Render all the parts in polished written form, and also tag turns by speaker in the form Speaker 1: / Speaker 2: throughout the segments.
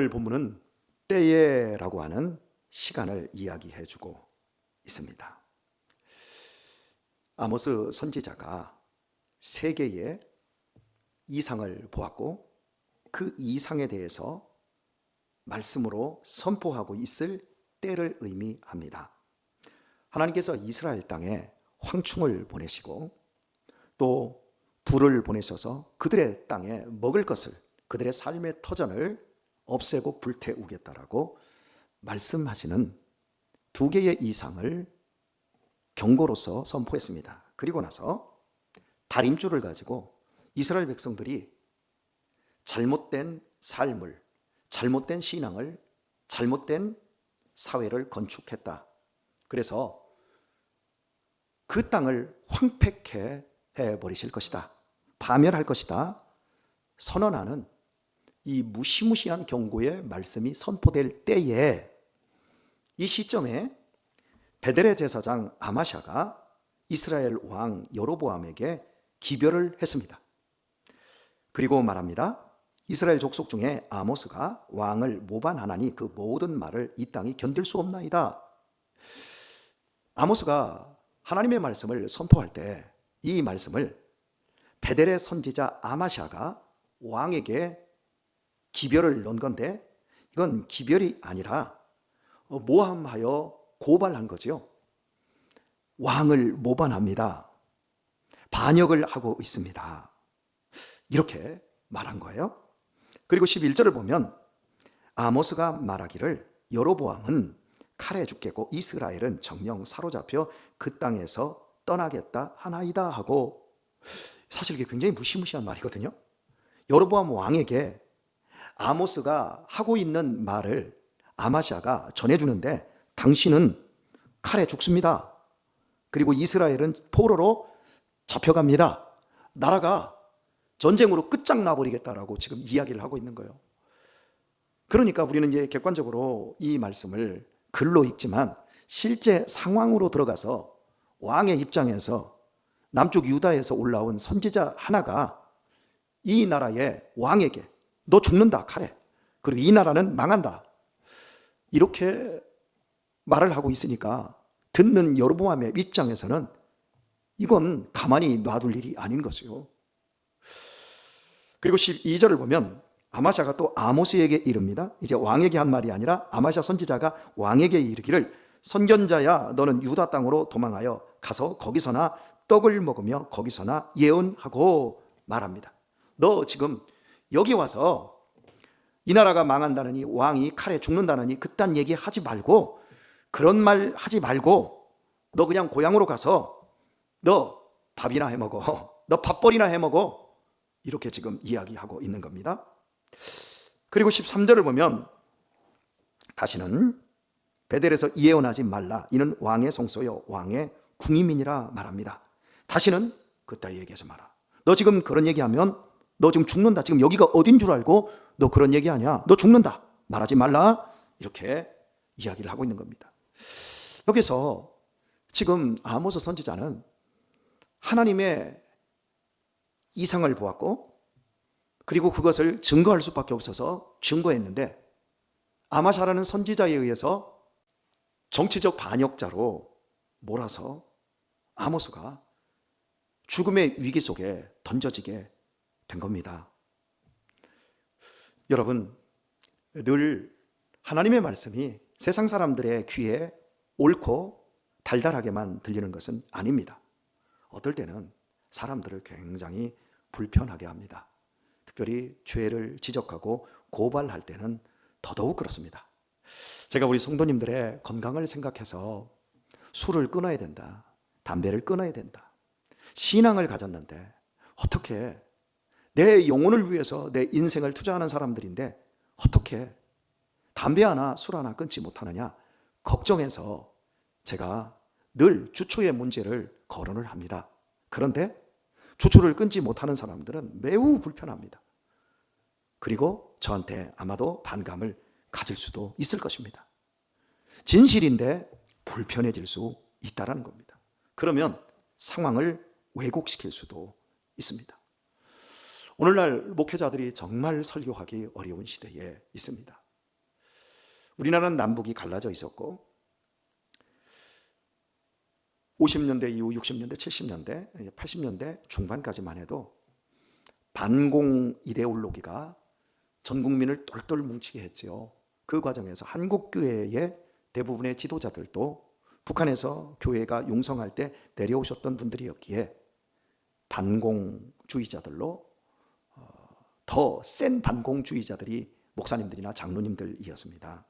Speaker 1: 오늘 본문은 때에라고 하는 시간을 이야기해 주고 있습니다. 아모스 선지자가 세 개의 이상을 보았고 그 이상에 대해서 말씀으로 선포하고 있을 때를 의미합니다. 하나님께서 이스라엘 땅에 황충을 보내시고 또 불을 보내셔서 그들의 땅에 먹을 것을, 그들의 삶의 터전을 없애고 불태우겠다라고 말씀하시는 두 개의 이상을 경고로서 선포했습니다. 그리고 나서 다림줄을 가지고 이스라엘 백성들이 잘못된 삶을, 잘못된 신앙을, 잘못된 사회를 건축했다. 그래서 그 땅을 황폐케 해버리실 것이다, 파멸할 것이다 선언하는 이 무시무시한 경고의 말씀이 선포될 때에, 이 시점에 베델의 제사장 아마샤가 이스라엘 왕 여로보암에게 기별을 했습니다. 그리고 말합니다. 이스라엘 족속 중에 아모스가 왕을 모반하나니 그 모든 말을 이 땅이 견딜 수 없나이다. 아모스가 하나님의 말씀을 선포할 때 이 말씀을 베델의 선지자 아마샤가 왕에게 기별을 넣은 건데, 이건 기별이 아니라 모함하여 고발한 거죠. 왕을 모반합니다, 반역을 하고 있습니다, 이렇게 말한 거예요. 그리고 11절을 보면 아모스가 말하기를 여로보암은 칼에 죽겠고 이스라엘은 정령 사로잡혀 그 땅에서 떠나겠다 하나이다 하고, 사실 이게 굉장히 무시무시한 말이거든요. 여로보암 왕에게 아모스가 하고 있는 말을 아마샤가 전해주는데, 당신은 칼에 죽습니다, 그리고 이스라엘은 포로로 잡혀갑니다, 나라가 전쟁으로 끝장나버리겠다라고 지금 이야기를 하고 있는 거예요. 그러니까 우리는 이제 객관적으로 이 말씀을 글로 읽지만 실제 상황으로 들어가서 왕의 입장에서 남쪽 유다에서 올라온 선지자 하나가 이 나라의 왕에게 너 죽는다 칼에, 그리고 이 나라는 망한다, 이렇게 말을 하고 있으니까 듣는 여로보암의 입장에서는 이건 가만히 놔둘 일이 아닌 거죠. 그리고 12절을 보면 아마샤가 또 아모스에게 이릅니다. 이제 왕에게 한 말이 아니라 아마샤 선지자가 왕에게 이르기를 선견자야, 너는 유다 땅으로 도망하여 가서 거기서나 떡을 먹으며 거기서나 예언하고 말합니다. 너 지금 여기 와서 이 나라가 망한다느니 왕이 칼에 죽는다느니 그딴 얘기 하지 말고, 그런 말 하지 말고 너 그냥 고향으로 가서 너 밥이나 해 먹어, 너 밥벌이나 해 먹어, 이렇게 지금 이야기하고 있는 겁니다. 그리고 13절을 보면 다시는 베델에서 예언하지 말라, 이는 왕의 성소요 왕의 궁임이니라 말합니다. 다시는 그따위 얘기하지 마라. 너 지금 그런 얘기하면 너 지금 죽는다, 지금 여기가 어딘 줄 알고 너 그런 얘기하냐, 너 죽는다, 말하지 말라, 이렇게 이야기를 하고 있는 겁니다. 여기서 지금 아모스 선지자는 하나님의 이상을 보았고 그리고 그것을 증거할 수밖에 없어서 증거했는데, 아마샤라는 선지자에 의해서 정치적 반역자로 몰아서 아모스가 죽음의 위기 속에 던져지게 된 겁니다. 여러분, 늘 하나님의 말씀이 세상 사람들의 귀에 옳고 달달하게만 들리는 것은 아닙니다. 어떨 때는 사람들을 굉장히 불편하게 합니다. 특별히 죄를 지적하고 고발할 때는 더더욱 그렇습니다. 제가 우리 성도님들의 건강을 생각해서 술을 끊어야 된다, 담배를 끊어야 된다, 신앙을 가졌는데 어떻게 내 영혼을 위해서 내 인생을 투자하는 사람들인데 어떻게 담배 하나 술 하나 끊지 못하느냐 걱정해서 제가 늘 주초의 문제를 거론을 합니다. 그런데 주초를 끊지 못하는 사람들은 매우 불편합니다. 그리고 저한테 아마도 반감을 가질 수도 있을 것입니다. 진실인데 불편해질 수 있다는 겁니다. 그러면 상황을 왜곡시킬 수도 있습니다. 오늘날 목회자들이 정말 설교하기 어려운 시대에 있습니다. 우리나라는 남북이 갈라져 있었고 50년대 이후 60년대, 70년대, 80년대 중반까지만 해도 반공 이데올로기가 전 국민을 똘똘 뭉치게 했지요. 그 과정에서 한국교회의 대부분의 지도자들도 북한에서 교회가 융성할 때 내려오셨던 분들이었기에 반공주의자들로 더 센 반공주의자들이 목사님들이나 장로님들이었습니다.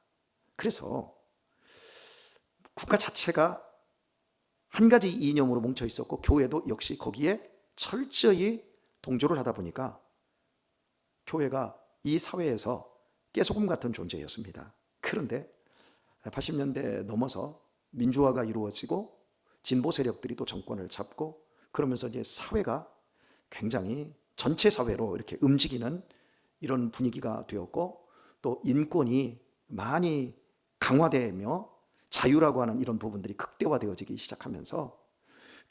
Speaker 1: 그래서 국가 자체가 한 가지 이념으로 뭉쳐 있었고 교회도 역시 거기에 철저히 동조를 하다 보니까 교회가 이 사회에서 깨소금 같은 존재였습니다. 그런데 80년대 넘어서 민주화가 이루어지고 진보 세력들이 또 정권을 잡고 그러면서 이제 사회가 굉장히 전체 사회로 이렇게 움직이는 이런 분위기가 되었고 또 인권이 많이 강화되며 자유라고 하는 이런 부분들이 극대화되어지기 시작하면서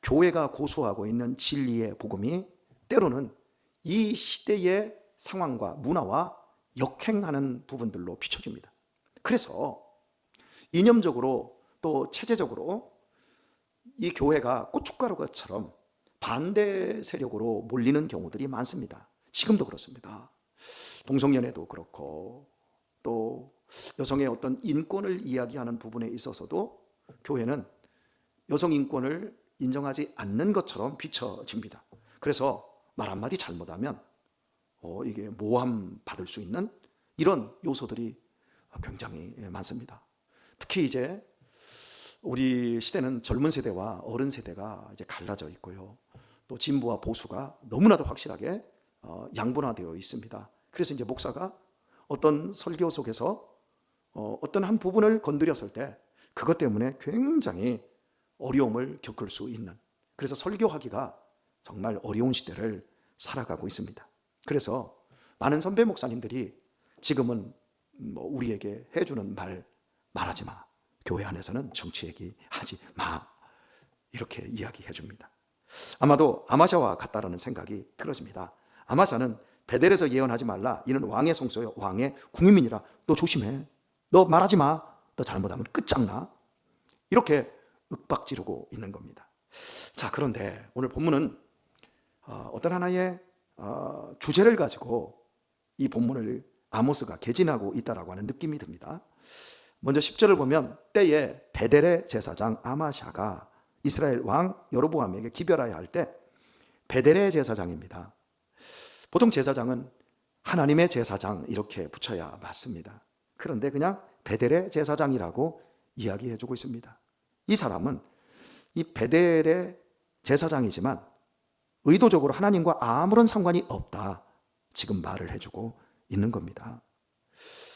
Speaker 1: 교회가 고수하고 있는 진리의 복음이 때로는 이 시대의 상황과 문화와 역행하는 부분들로 비춰집니다. 그래서 이념적으로 또 체제적으로 이 교회가 고춧가루처럼 반대 세력으로 몰리는 경우들이 많습니다. 지금도 그렇습니다. 동성연애도 그렇고 또 여성의 어떤 인권을 이야기하는 부분에 있어서도 교회는 여성 인권을 인정하지 않는 것처럼 비춰집니다. 그래서 말 한마디 잘못하면 이게 모함 받을 수 있는 이런 요소들이 굉장히 많습니다. 특히 이제 우리 시대는 젊은 세대와 어른 세대가 이제 갈라져 있고요. 또 진보와 보수가 너무나도 확실하게 양분화되어 있습니다. 그래서 이제 목사가 어떤 설교 속에서 어떤 한 부분을 건드렸을 때 그것 때문에 굉장히 어려움을 겪을 수 있는, 그래서 설교하기가 정말 어려운 시대를 살아가고 있습니다. 그래서 많은 선배 목사님들이 지금은 우리에게 해주는 말하지 마. 교회 안에서는 정치 얘기하지 마. 이렇게 이야기해 줍니다. 아마도 아마샤와 같다라는 생각이 들어집니다. 아마샤는 베델에서 예언하지 말라. 이는 왕의 성소요, 왕의 궁임이니라. 너 조심해. 너 말하지 마. 너 잘못하면 끝장나. 이렇게 윽박지르고 있는 겁니다. 자, 그런데 오늘 본문은 어떤 하나의 주제를 가지고 이 본문을 아모스가 개진하고 있다라고 하는 느낌이 듭니다. 먼저 10절을 보면 때에 베델의 제사장 아마샤가 이스라엘 왕 여로보암에게 기별하여 할 때 베델의 제사장입니다. 보통 제사장은 하나님의 제사장 이렇게 붙여야 맞습니다. 그런데 그냥 베델의 제사장이라고 이야기해주고 있습니다. 이 사람은 이 베델의 제사장이지만 의도적으로 하나님과 아무런 상관이 없다, 지금 말을 해주고 있는 겁니다.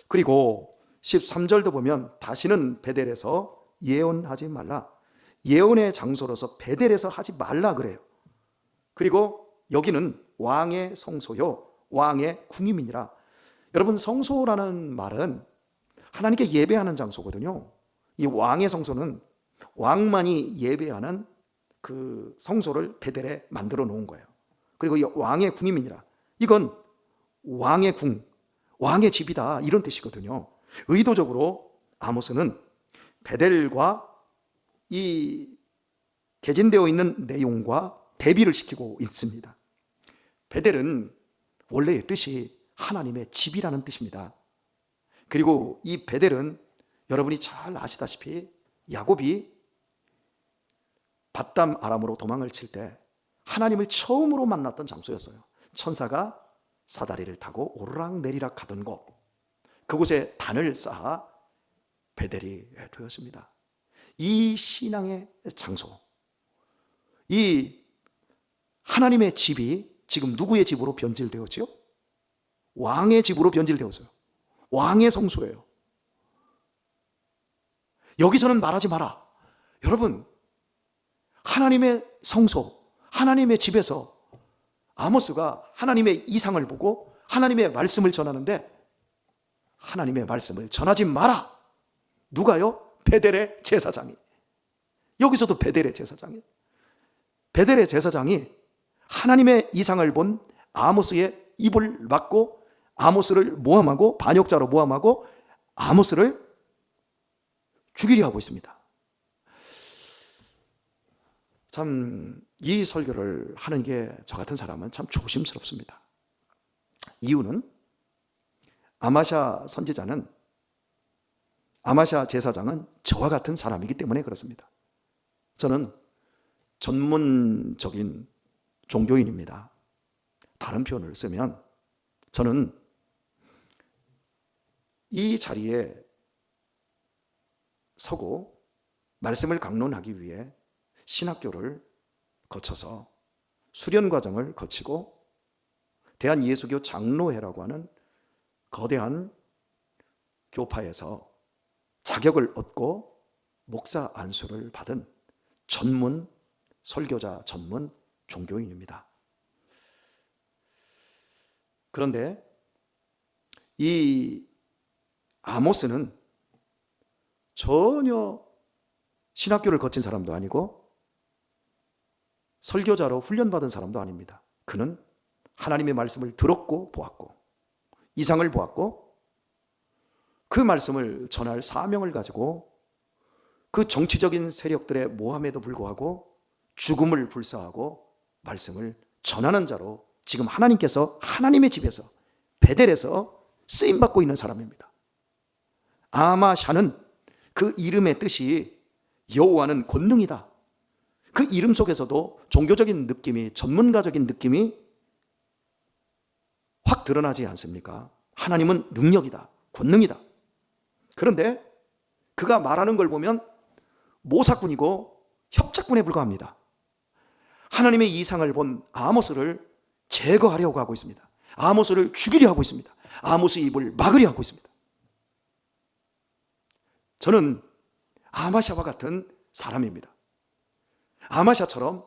Speaker 1: 그리고 13절도 보면 다시는 베델에서 예언하지 말라. 예언의 장소로서 베델에서 하지 말라 그래요. 그리고 여기는 왕의 성소요, 왕의 궁임이니라. 여러분, 성소라는 말은 하나님께 예배하는 장소거든요. 이 왕의 성소는 왕만이 예배하는 그 성소를 베델에 만들어 놓은 거예요. 그리고 이 왕의 궁임이니라, 이건 왕의 궁, 왕의 집이다, 이런 뜻이거든요. 의도적으로 아모스는 베델과 이 개진되어 있는 내용과 대비를 시키고 있습니다. 베델은 원래의 뜻이 하나님의 집이라는 뜻입니다. 그리고 이 베델은 여러분이 잘 아시다시피 야곱이 밧담 아람으로 도망을 칠 때 하나님을 처음으로 만났던 장소였어요. 천사가 사다리를 타고 오르락내리락 하던 곳, 그곳에 단을 쌓아 베델이 되었습니다. 이 신앙의 장소, 이 하나님의 집이 지금 누구의 집으로 변질되었지요? 왕의 집으로 변질되었어요. 왕의 성소예요. 여기서는 말하지 마라. 여러분, 하나님의 성소, 하나님의 집에서 아모스가 하나님의 이상을 보고 하나님의 말씀을 전하는데 하나님의 말씀을 전하지 마라. 누가요? 베델의 제사장이. 여기서도 베델의 제사장이. 베델의 제사장이 하나님의 이상을 본 아모스의 입을 막고 아모스를 모함하고 반역자로 모함하고 아모스를 죽이려 하고 있습니다. 참 이 설교를 하는 게 저 같은 사람은 참 조심스럽습니다. 이유는 아마샤 선지자는, 아마샤 제사장은 저와 같은 사람이기 때문에 그렇습니다. 저는 전문적인 종교인입니다. 다른 표현을 쓰면 저는 이 자리에 서고 말씀을 강론하기 위해 신학교를 거쳐서 수련 과정을 거치고 대한예수교 장로회라고 하는 거대한 교파에서 자격을 얻고 목사 안수를 받은 전문 설교자, 전문 종교인입니다. 그런데 이 아모스는 전혀 신학교를 거친 사람도 아니고 설교자로 훈련받은 사람도 아닙니다. 그는 하나님의 말씀을 들었고 보았고 이상을 보았고 그 말씀을 전할 사명을 가지고 그 정치적인 세력들의 모함에도 불구하고 죽음을 불사하고 말씀을 전하는 자로 지금 하나님께서 하나님의 집에서 베델에서 쓰임받고 있는 사람입니다. 아마샤는 그 이름의 뜻이 여호와는 권능이다. 그 이름 속에서도 종교적인 느낌이, 전문가적인 느낌이 확 드러나지 않습니까? 하나님은 능력이다, 권능이다. 그런데 그가 말하는 걸 보면 모사꾼이고 협착꾼에 불과합니다. 하나님의 이상을 본 아모스를 제거하려고 하고 있습니다. 아모스를 죽이려 하고 있습니다. 아모스의 입을 막으려 하고 있습니다. 저는 아마샤와 같은 사람입니다. 아마샤처럼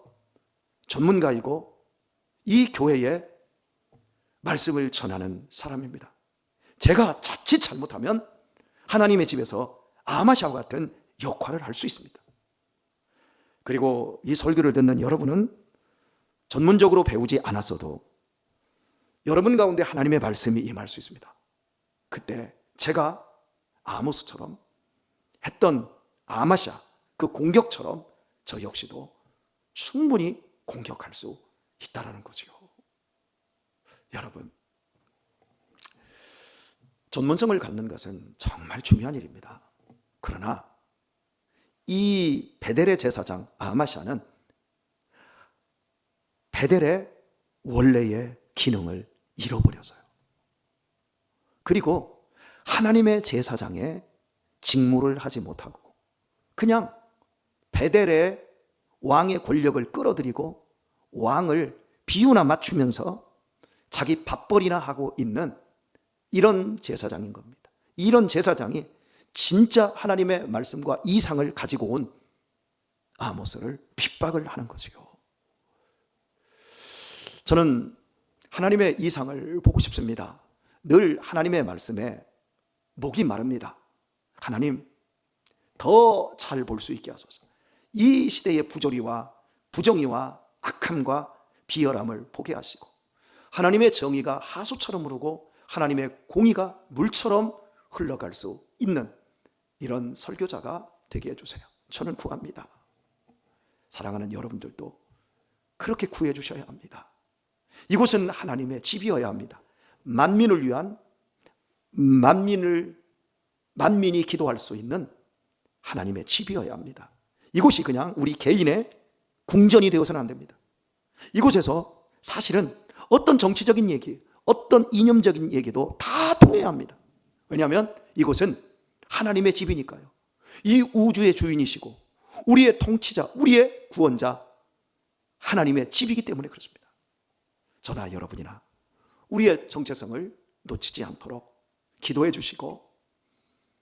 Speaker 1: 전문가이고 이 교회에 말씀을 전하는 사람입니다. 제가 자칫 잘못하면 하나님의 집에서 아마샤와 같은 역할을 할 수 있습니다. 그리고 이 설교를 듣는 여러분은 전문적으로 배우지 않았어도 여러분 가운데 하나님의 말씀이 임할 수 있습니다. 그때 제가 아모스처럼 했던 아마샤 그 공격처럼 저 역시도 충분히 공격할 수 있다는 거죠. 여러분, 전문성을 갖는 것은 정말 중요한 일입니다. 그러나 이 베델의 제사장 아마샤는 베델의 원래의 기능을 잃어버렸어요. 그리고 하나님의 제사장의 직무를 하지 못하고 그냥 베델의 왕의 권력을 끌어들이고 왕을 비유나 맞추면서 자기 밥벌이나 하고 있는 이런 제사장인 겁니다. 이런 제사장이 진짜 하나님의 말씀과 이상을 가지고 온 아모스를 핍박을 하는 거지요. 저는 하나님의 이상을 보고 싶습니다. 늘 하나님의 말씀에 목이 마릅니다. 하나님, 더 잘 볼 수 있게 하소서. 이 시대의 부조리와 부정의와 악함과 비열함을 보게 하시고 하나님의 정의가 하수처럼 흐르고 하나님의 공의가 물처럼 흘러갈 수 있는 이런 설교자가 되게 해주세요. 저는 구합니다. 사랑하는 여러분들도 그렇게 구해 주셔야 합니다. 이곳은 하나님의 집이어야 합니다. 만민을 위한 만민이 기도할 수 있는 하나님의 집이어야 합니다. 이곳이 그냥 우리 개인의 궁전이 되어서는 안 됩니다. 이곳에서 사실은 어떤 정치적인 얘기, 어떤 이념적인 얘기도 다 통해야 합니다. 왜냐하면 이곳은 하나님의 집이니까요. 이 우주의 주인이시고 우리의 통치자, 우리의 구원자 하나님의 집이기 때문에 그렇습니다. 저나 여러분이나 우리의 정체성을 놓치지 않도록 기도해 주시고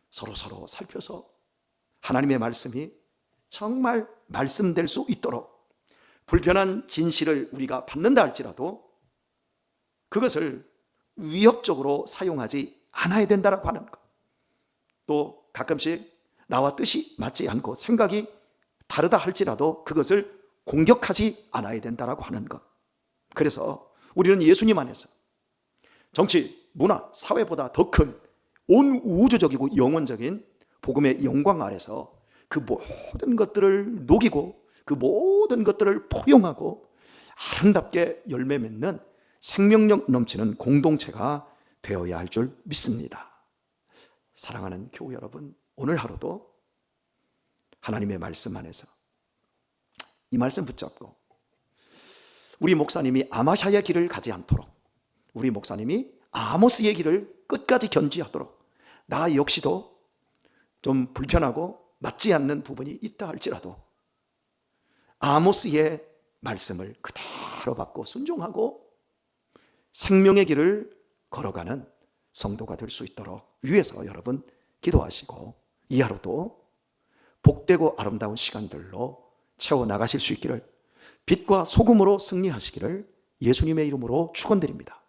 Speaker 1: 서로 살펴서 하나님의 말씀이 정말 말씀될 수 있도록 불편한 진실을 우리가 받는다 할지라도 그것을 위협적으로 사용하지 않아야 된다고 하는 것. 또 가끔씩 나와 뜻이 맞지 않고 생각이 다르다 할지라도 그것을 공격하지 않아야 된다고 하는 것. 그래서 우리는 예수님 안에서 정치, 문화, 사회보다 더 큰 온 우주적이고 영원적인 복음의 영광 아래서 그 모든 것들을 녹이고 그 모든 것들을 포용하고 아름답게 열매 맺는 생명력 넘치는 공동체가 되어야 할 줄 믿습니다. 사랑하는 교우 여러분, 오늘 하루도 하나님의 말씀 안에서 이 말씀 붙잡고 우리 목사님이 아마샤의 길을 가지 않도록, 우리 목사님이 아모스의 길을 끝까지 견지하도록, 나 역시도 좀 불편하고 맞지 않는 부분이 있다 할지라도 아모스의 말씀을 그대로 받고 순종하고 생명의 길을 걸어가는 성도가 될 수 있도록 위에서 여러분 기도하시고 이 하루도 복되고 아름다운 시간들로 채워나가실 수 있기를, 빛과 소금으로 승리하시기를 예수님의 이름으로 축원드립니다.